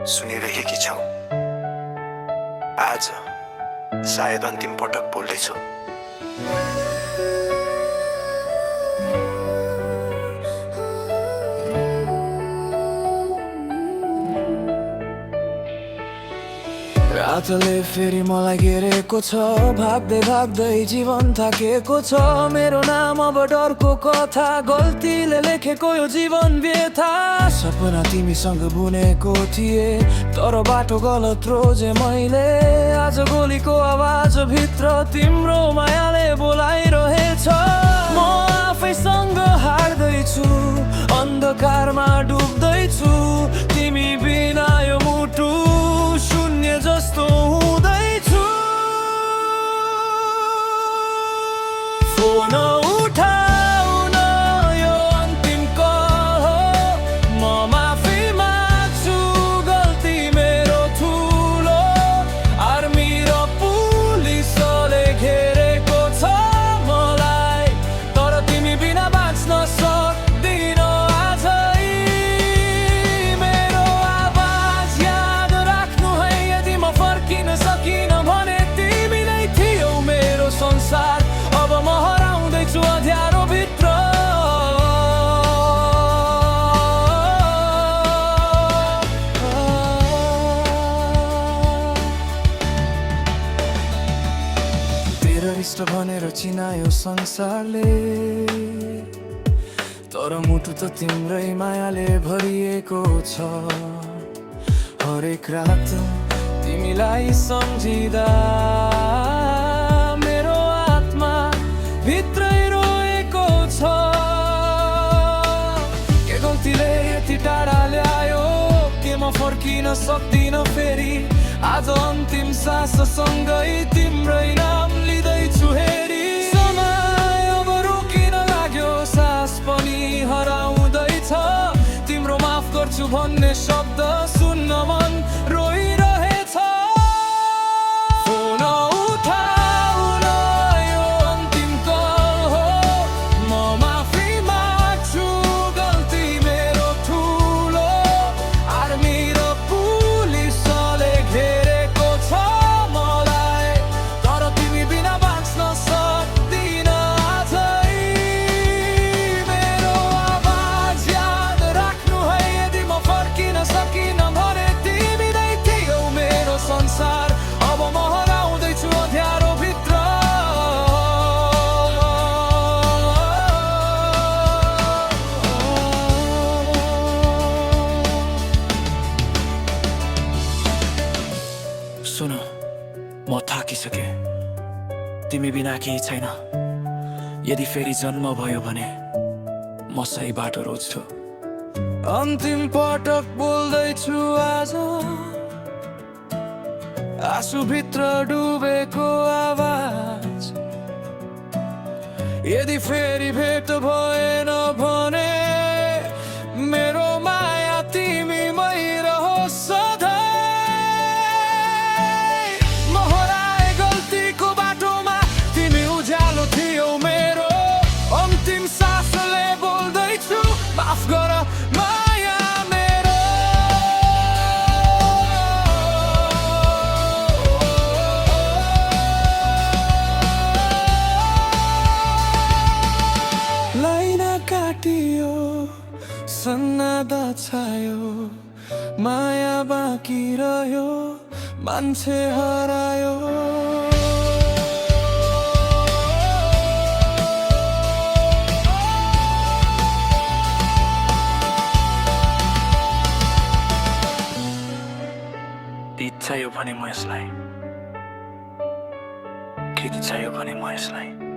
सुनिरहेकी छौ। आज सायद अन्तिम पटक बोल्दैछु। रातले फेरि मलाई घेरेको छ, भाग्दै भाग्दै जीवन थाकेको छ। मेरो नाम अब डरको कथा, गल्तीले लेखेको यो जीवन व्यथा। सपना तिमीसँग बुनेको थिए, तर बाटो गलत रोजे मैले। आज गोलीको आवाज भित्र तिम्रो मायाले बोलाइरहेछ। म आफैसँग हार्दैछु, अन्धकारमा डुब्दैछु। तिमी बिना यो मुटु शून्य जस्तो हुँदैछु। फोन उठाउन यो अन्तिम कल हो। म माफी माग्छु, गल्ती मेरो ठुलो। आर्मी र पुलिसले घेरेको छ मलाई, तर तिमी बिना बाँच्न सक्दिन आजै। मेरो आवाज याद राख्नु है, यदि म फर्किन सकिन भने तिमी नै थियौ मेरो संसार। अब म हराउँदैछु अँध्यारो भित्र। टेररिस्ट भनेर चिनायो संसारले, तर मुटु त तिम्रै मायाले भरिएको छ। हरेक रात तिमीलाई सम्झिँदा मेरो आत्मा भित्रै रोएको छ। के गल्तीले यति टाढा ल्यायो, के म फर्किन सक्दिन फेरि। आज अन्तिम साससँगै तिम्रै नाम लिँदैछु हेरी। समय अब रोकिन लाग्यो, सास पनि हराउँदैछ। तिम्रो माफ गर्छु भन्ने शब्द सुन्न मन रोइरहेछ। फोन उठाउन यो अन्तिम कल हो। म माफी माग्छु, गल्ती मेरो ठुलो। आर्मी र पुलिसले घेरेको छ मलाई, तर तिमी बिना बाँच्न सक्दिन आजै। मेरो आवाज याद राख्नु है, यदि म फर्किन सकिन भने तिमी नै थियौ मेरो संसार। अब म हराउँदैछु अँध्यारो भित्र। सुन, म थाकिसके, तिमी बिना केही छैन। यदि फेरि जन्म भयो भने म सही बाटो रोज्छु। अन्तिम पटक बोल्दैछु आज, आँसुभित्र डुबेको आवाज। यदि फेरि भेट भएन भने मेरो माया तिमीमै रहोस् सधैँ। म हराए गल्तीको बाटोमा, तिमी उज्यालो थियौ मेरो। अन्तिम सासले बोल्दैछु, माफ गर माया मेरो। लाइन काटियो, सन्नाटा छायो। माया बाँकी रह्यो, मान्छे हरायो। इच्छा यो भने म यसलाई, कृति चाहियो भने म यसलाई।